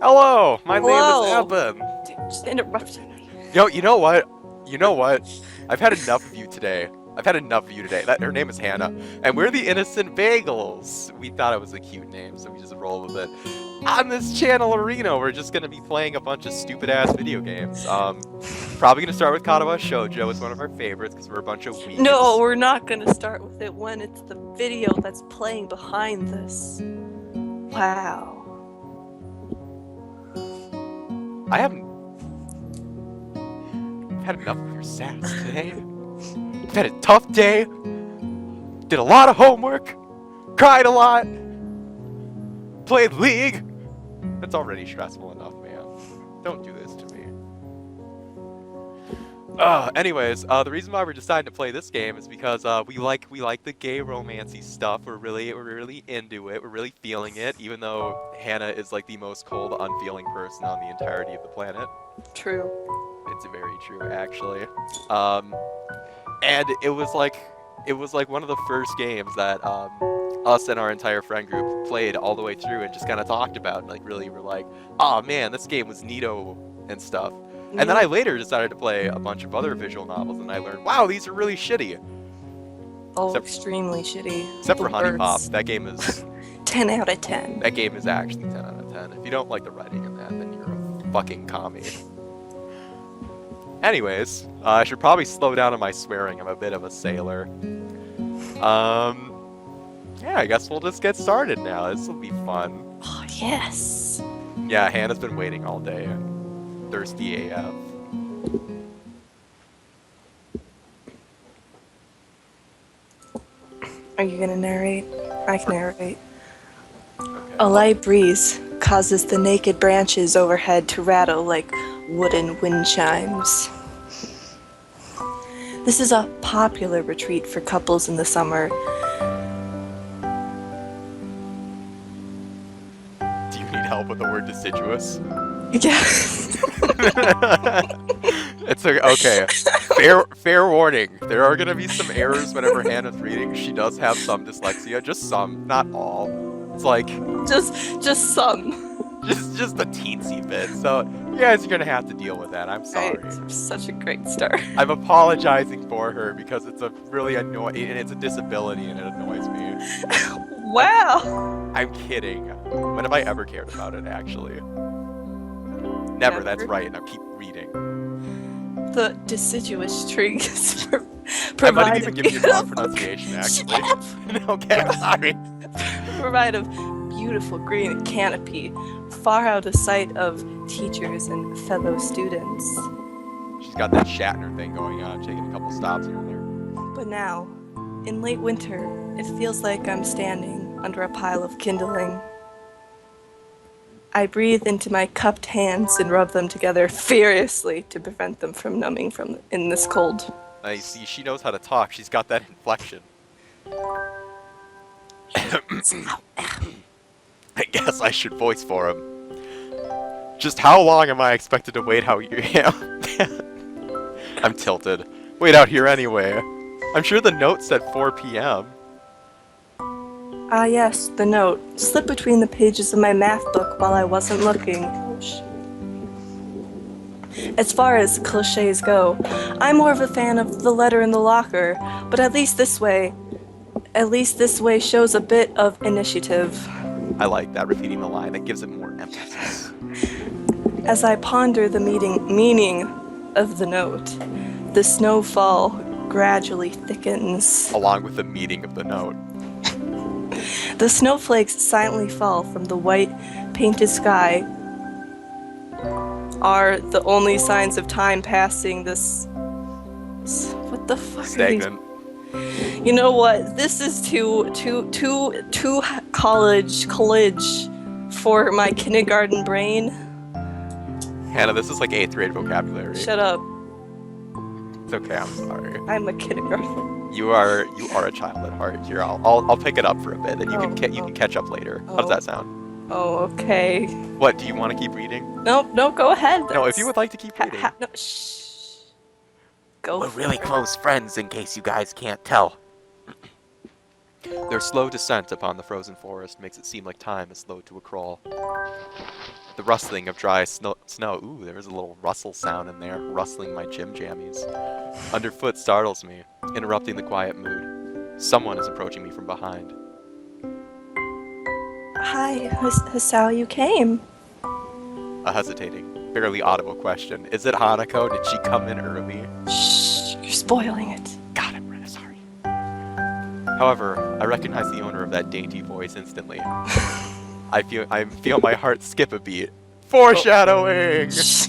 Hello, my name is Hello. Evan. Dude, just interrupting me. You know what? You know what? I've had enough of you today. I've had enough of you today. Her name is Hannah, and we're the Innocent Bagels. We thought it was a cute name, so we just rolled with it. On this channel arena, we're just gonna be playing a bunch of stupid ass video games. Probably gonna start with Katawa Shoujo. It's one of our favorites because we're a bunch of No, weebs. we're not gonna start with it when it's the video that's playing behind this. Wow. I haven't. I've had enough of your sass today. I've had a tough day. Did a lot of homework. Cried a lot. Played League. That's already stressful enough, man. Don't do this to me. Anyways, the reason why we're deciding to play this game is because we like the gay romancy stuff. We're really into it. We're really feeling it, even though Hannah is like the most cold, unfeeling person on the entirety of the planet. True. It's very true, actually. And it was like one of the first games that us and our entire friend group played all the way through and just kind of talked about and like really were like, oh man, this game was neato and stuff. And then I later decided to play a bunch of other visual novels and I learned, wow, these are really shitty. Oh, extremely shitty. Except for The Honey Pop. worst. That game is 10 out of 10. that game is actually 10 out of 10. If you don't like the writing in that, then you're a fucking commie. Anyways, I should probably slow down on my swearing. I'm a bit of a sailor. Yeah, I guess we'll just get started now. This will be fun. Oh, yes. Yeah, Hannah's been waiting all day. Thirsty AF. Are you gonna narrate? I can narrate. Okay. A light breeze causes the naked branches overhead to rattle like wooden wind chimes. This is a popular retreat for couples in the summer. Do you need help with the word deciduous? Yes. It's okay. Fair warning. There are gonna be some errors whenever Hannah's reading. She does have some dyslexia, just some, not all. It's like just some. just a teensy bit. So you guys are gonna have to deal with that. I'm sorry. Right, such a great start. I'm apologizing for her because it's a really annoying and it's a disability and it annoys me. Wow. I'm kidding. When have I ever cared about it, actually? Never, that's right. Now keep reading. The deciduous trees I might have provide even given you the wrong pronunciation, actually. Okay, I'm sorry. provide a beautiful green canopy far out of sight of teachers and fellow students. She's got that Shatner thing going on, taking a couple stops here and there. But now, in late winter, it feels like I'm standing under a pile of kindling. I breathe into my cupped hands and rub them together furiously to prevent them from numbing in this cold. I see she knows how to talk. She's got that inflection. I guess I should voice for him. Just how long am I expected to wait out here? I'm tilted. Wait out here anyway. I'm sure the note said 4 p.m. Ah yes, the note. Slipped between the pages of my math book while I wasn't looking. As far as cliches go, I'm more of a fan of the letter in the locker, but at least this way shows a bit of initiative. I like that, repeating the line. That gives it more emphasis. As I ponder the meaning of the note, the snowfall gradually thickens. Along with the meaning of the note. The snowflakes silently fall from the white, painted sky are the only signs of time passing this... What the fuck Stagnant. You know what? This is too college for my kindergarten brain. Hannah, this is like 8th grade vocabulary. Shut up. It's okay, I'm sorry. I'm a kindergarten. You are a child at heart. Here, I'll pick it up for a bit, and you can catch up later. How does that sound? Oh, okay. What, do you want to keep reading? Nope, go ahead. No, if you would like to keep reading. No, shh. Go. We're really close friends, in case you guys can't tell. Their slow descent upon the frozen forest makes it seem like time is slowed to a crawl. The rustling of dry snow. Ooh, there was a little rustle sound in there, rustling my gym jammies. Underfoot startles me, interrupting the quiet mood. Someone is approaching me from behind. Hi, Hisao, you came. A hesitating, barely audible question. Is it Hanako? Did she come in early? Shh, you're spoiling it. God, I'm really sorry. However, I recognize the owner of that dainty voice instantly. I feel my heart skip a beat. Foreshadowing! It's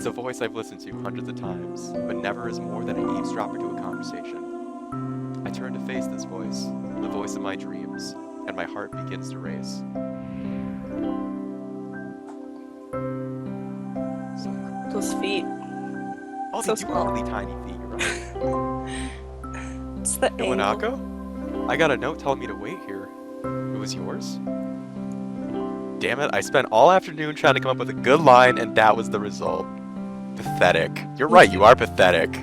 a voice I've listened to hundreds of times, but never as more than an eavesdropper to a conversation. I turn to face this voice, the voice of my dreams, and my heart begins to race. Those feet. Oh, So they do small. have really tiny feet, right? It's the angle. Iwanako? I got a note telling me to wait here. It was yours? Damn it, I spent all afternoon trying to come up with a good line, and that was the result. Pathetic. You're right, you are pathetic.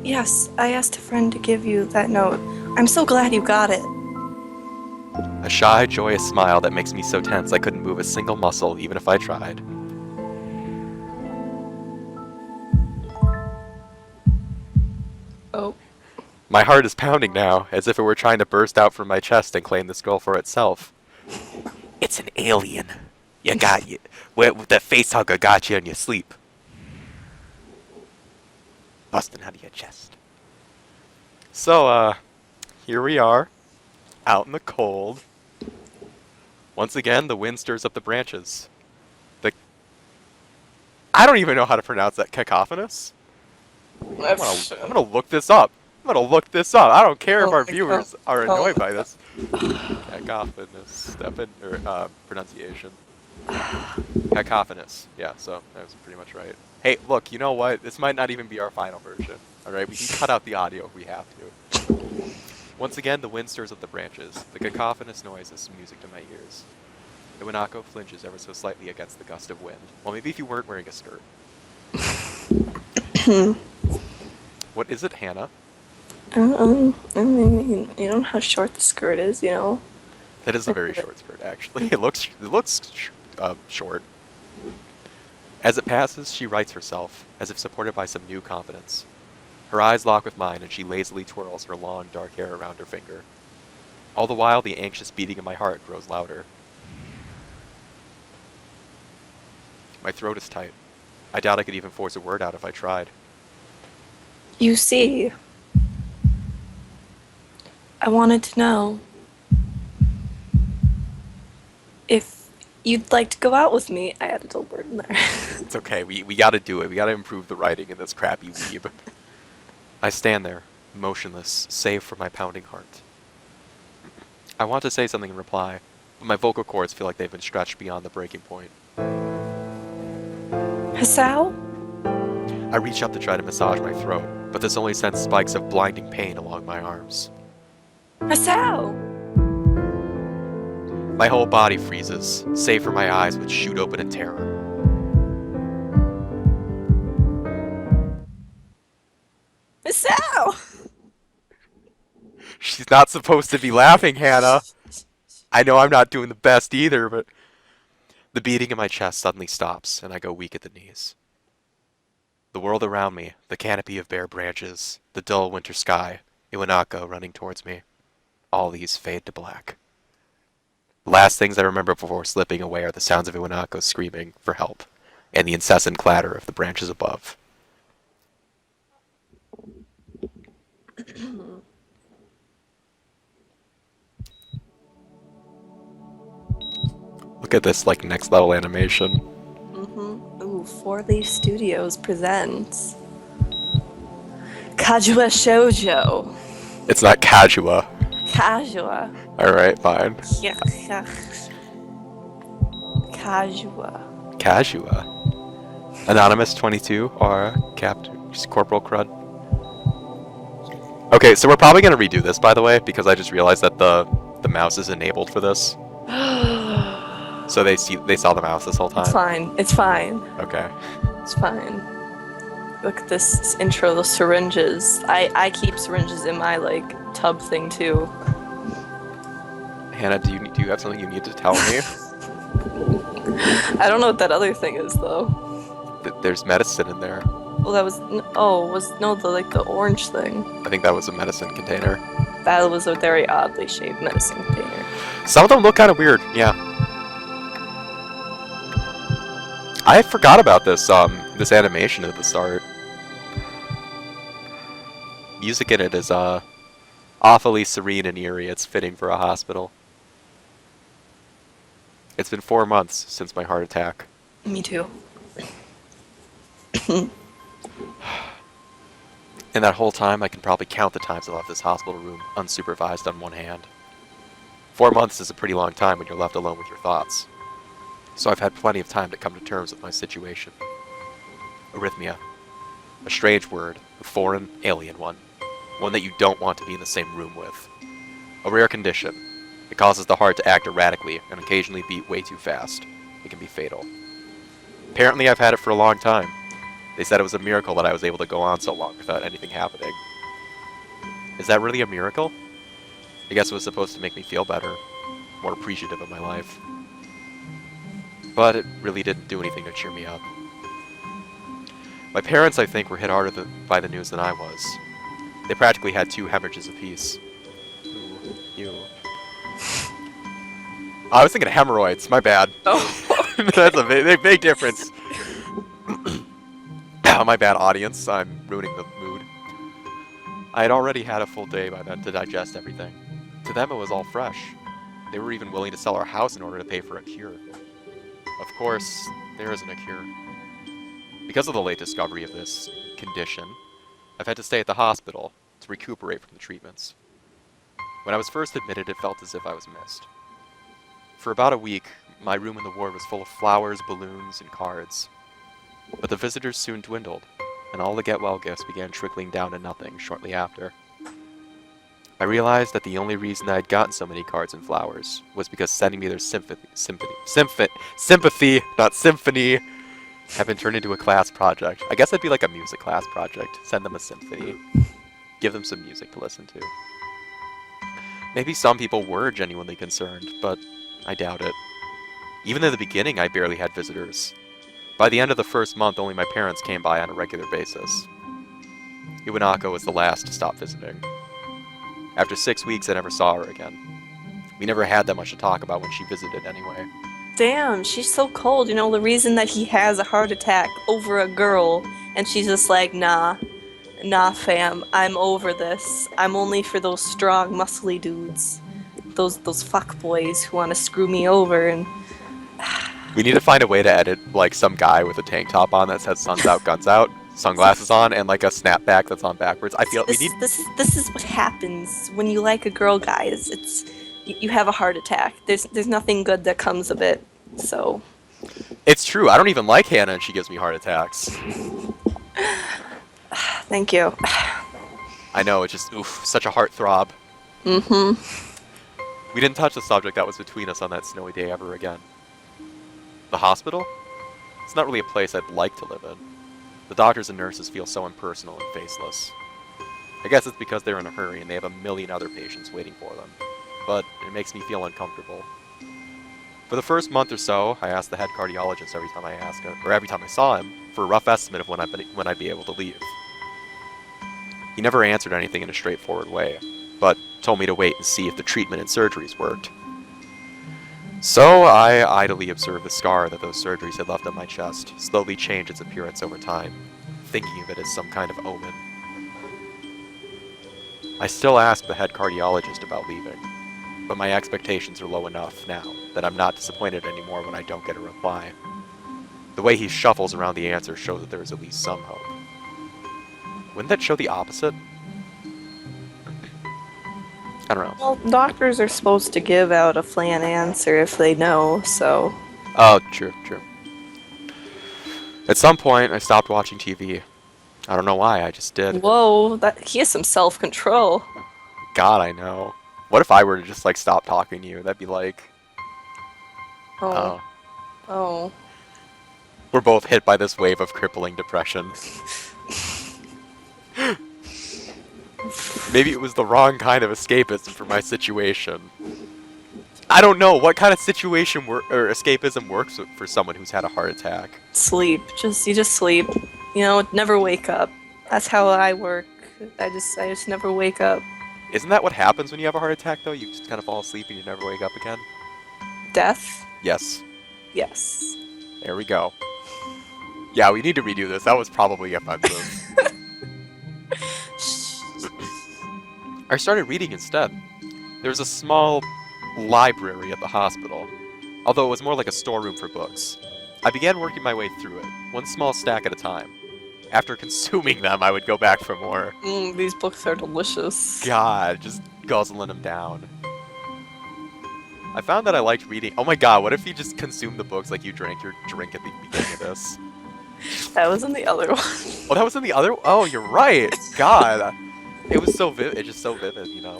Yes, I asked a friend to give you that note. I'm so glad you got it. A shy, joyous smile that makes me so tense I couldn't move a single muscle, even if I tried. Oh. My heart is pounding now, as if it were trying to burst out from my chest and claim the scroll for itself. It's an alien. You got you. The face hugger got you in your sleep. Busting out of your chest. So, here we are, out in the cold. Once again, the wind stirs up the branches. I don't even know how to pronounce that. Cacophonous? I'm gonna look this up. I don't care if Oh our my viewers God. are Oh. annoyed by this. Cacophonous. Pronunciation. Cacophonous. Yeah, so that was pretty much right. Hey, look, you know what? This might not even be our final version. Alright, we can cut out the audio if we have to. Once again, the wind stirs up the branches. The cacophonous noise is music to my ears. Iwanako flinches ever so slightly against the gust of wind. Well, maybe if you weren't wearing a skirt. What is it, Hannah? I mean, you know how short the skirt is, you know? That is a very short skirt, actually. It looks short. As it passes, she rights herself, as if supported by some new confidence. Her eyes lock with mine, and she lazily twirls her long, dark hair around her finger. All the while, the anxious beating of my heart grows louder. My throat is tight. I doubt I could even force a word out if I tried. You see, I wanted to know if you'd like to go out with me. I added a word in there. It's okay, we gotta do it. We gotta improve the writing in this crappy weeb. I stand there, motionless, save for my pounding heart. I want to say something in reply, but my vocal cords feel like they've been stretched beyond the breaking point. Hisao? I reach up to try to massage my throat, but this only sends spikes of blinding pain along my arms. Hisao! My whole body freezes, save for my eyes which shoot open in terror. Hisao! She's not supposed to be laughing, Hannah! I know I'm not doing the best either, but... The beating in my chest suddenly stops, and I go weak at the knees. The world around me, the canopy of bare branches, the dull winter sky, Iwanako running towards me. All these fade to black. The last things I remember before slipping away are the sounds of Iwanako screaming for help, and the incessant clatter of the branches above. Look at this, like, next level animation. Ooh, 4-Leaf Studios presents Katawa Shoujo. It's not Kajua. Kajua. Alright, fine. Kajua. Kajua. Anonymous 22 or Corporal Crud. Okay, so we're probably gonna redo this, by the way, because I just realized that the mouse is enabled for this. So they saw the mouse this whole time. It's fine. It's fine. Okay. It's fine. Look at this intro, the syringes. I keep syringes in my, like, tub thing, too. Hannah, do you Do you have something you need to tell me? I don't know what that other thing is though. There's medicine in there. Well, that was no, the like the orange thing. I think that was a medicine container. That was a very oddly shaped medicine container. Some of them look kind of weird, yeah. I forgot about this this animation at the start. Music in it is awfully serene and eerie. It's fitting for a hospital. It's been 4 months since my heart attack. Me too. In that whole time, I can probably count the times I left this hospital room unsupervised on one hand. 4 months is a pretty long time when you're left alone with your thoughts. So I've had plenty of time to come to terms with my situation. Arrhythmia. A strange word, a foreign, alien one. One that you don't want to be in the same room with. A rare condition. It causes the heart to act erratically and occasionally beat way too fast. It can be fatal. Apparently I've had it for a long time. They said it was a miracle that I was able to go on so long without anything happening. Is that really a miracle? I guess it was supposed to make me feel better, more appreciative of my life. But it really didn't do anything to cheer me up. My parents, I think, were hit harder by the news than I was. They practically had 2 hemorrhages apiece. Ooh, ew. I was thinking of hemorrhoids, my bad. Oh. That's a big difference. My bad, audience. I'm ruining the mood. I had already had a full day by then to digest everything. To them, it was all fresh. They were even willing to sell our house in order to pay for a cure. Of course, there isn't a cure. Because of the late discovery of this condition, I've had to stay at the hospital to recuperate from the treatments. When I was first admitted, it felt as if I was missed. For about a week, my room in the ward was full of flowers, balloons, and cards. But the visitors soon dwindled, and all the get-well gifts began trickling down to nothing shortly after. I realized that the only reason I had gotten so many cards and flowers was because sending me their sympathy, not symphony, had been turned into a class project. I guess it'd be like a music class project. Send them a symphony. Give them some music to listen to. Maybe some people were genuinely concerned, but I doubt it. Even in the beginning, I barely had visitors. By the end of the first month, only my parents came by on a regular basis. Iwanako was the last to stop visiting. After 6 weeks, I never saw her again. We never had that much to talk about when she visited anyway. Damn, she's so cold. You know, the reason that he has a heart attack over a girl, and she's just like, nah, fam, I'm over this. I'm only for those strong, muscly dudes. Those fuck boys who want to screw me over and... We need to find a way to edit, like, some guy with a tank top on that says suns out, guns out, sunglasses on, and, like, a snapback that's on backwards. I feel we need... This is what happens when you like a girl, guys. You have a heart attack. There's nothing good that comes of it, so... It's true. I don't even like Hannah, and she gives me heart attacks. Thank you. I know, it's just, oof, such a heart throb. Mm-hmm. We didn't touch the subject that was between us on that snowy day ever again. The hospital? It's not really a place I'd like to live in. The doctors and nurses feel so impersonal and faceless. I guess it's because they're in a hurry and they have a million other patients waiting for them. But it makes me feel uncomfortable. For the first month or so, I asked the head cardiologist every time I saw him, for a rough estimate of when I'd be able to leave. He never answered anything in a straightforward way, but told me to wait and see if the treatment and surgeries worked. So I idly observed the scar that those surgeries had left on my chest slowly change its appearance over time, thinking of it as some kind of omen. I still ask the head cardiologist about leaving, but my expectations are low enough now that I'm not disappointed anymore when I don't get a reply. The way he shuffles around the answer shows that there is at least some hope. Wouldn't that show the opposite? I don't know. Well, doctors are supposed to give out a flat answer if they know, so... Oh, true. At some point, I stopped watching TV. I don't know why, I just did. Whoa, he has some self-control. God, I know. What if I were to just, like, stop talking to you? That'd be like... Oh. We're both hit by this wave of crippling depression. Maybe it was the wrong kind of escapism for my situation. I don't know what kind of situation or escapism works for someone who's had a heart attack. Sleep. You just sleep. You know, never wake up. That's how I work. I just never wake up. Isn't that what happens when you have a heart attack, though? You just kind of fall asleep and you never wake up again? Death? Yes. Yes. There we go. Yeah, we need to redo this. That was probably offensive. I started reading instead. There was a small library at the hospital, although it was more like a storeroom for books. I began working my way through it, one small stack at a time. After consuming them, I would go back for more. These books are delicious. God, just guzzling them down. I found that I liked reading. Oh my god, what if you just consumed the books like you drank your drink at the beginning of this? That was in the other one. Oh, that was in the other. Oh, you're right. God, it was so vivid. It's just so vivid, you know.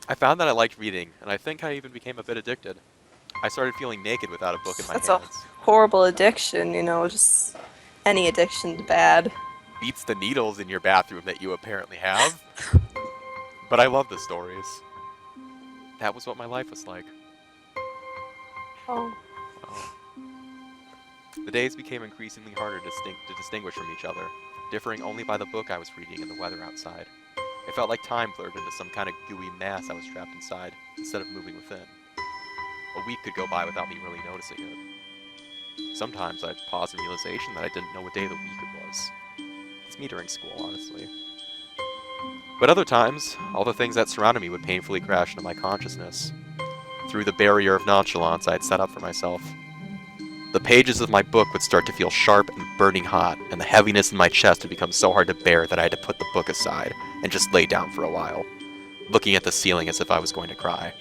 I found that I liked reading, and I think I even became a bit addicted. I started feeling naked without a book in my That's a hands. horrible addiction, you know, just any addiction's bad. Beats the needles in your bathroom that you apparently have. But I love the stories. That was what my life was like. Oh. Oh. The days became increasingly harder to distinguish from each other, differing only by the book I was reading and the weather outside. It felt like time blurred into some kind of gooey mass I was trapped inside, instead of moving within. A week could go by without me really noticing it. Sometimes I'd pause in realization that I didn't know what day of the week it was. It's me during school, honestly. But other times, all the things that surrounded me would painfully crash into my consciousness, through the barrier of nonchalance I had set up for myself. The pages of my book would start to feel sharp and burning hot, and the heaviness in my chest would become so hard to bear that I had to put the book aside and just lay down for a while, looking at the ceiling as if I was going to cry.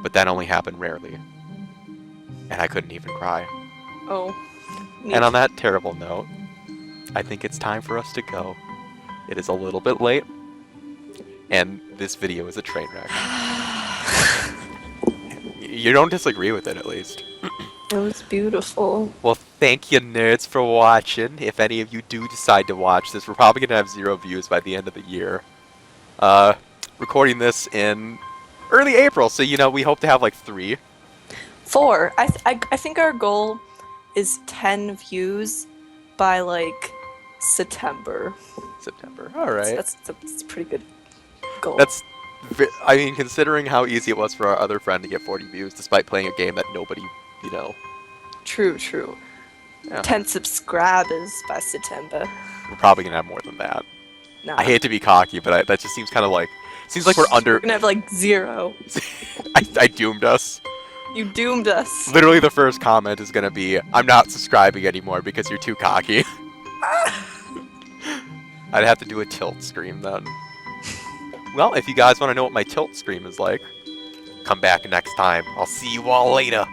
But that only happened rarely, and I couldn't even cry. Oh. And on that terrible note, I think it's time for us to go. It is a little bit late, and this video is a train wreck. You don't disagree with it, at least. It was beautiful. Well, thank you, nerds, for watching. If any of you do decide to watch this, we're probably going to have 0 views by the end of the year. Recording this in early April, so, you know, we hope to have, like, 3. 4. I think our goal is 10 views by, like, September. September. All right. That's a pretty good goal. I mean, considering how easy it was for our other friend to get 40 views despite playing a game that nobody, you know. True. Yeah. 10 subscribers by September. We're probably going to have more than that. Nah. I hate to be cocky, but that just seems kind of like... Seems like we're under... We're gonna have, like, 0. I doomed us. You doomed us. Literally the first comment is going to be, I'm not subscribing anymore because you're too cocky. I'd have to do a tilt scream then. Well, if you guys want to know what my tilt scream is like, come back next time. I'll see you all later.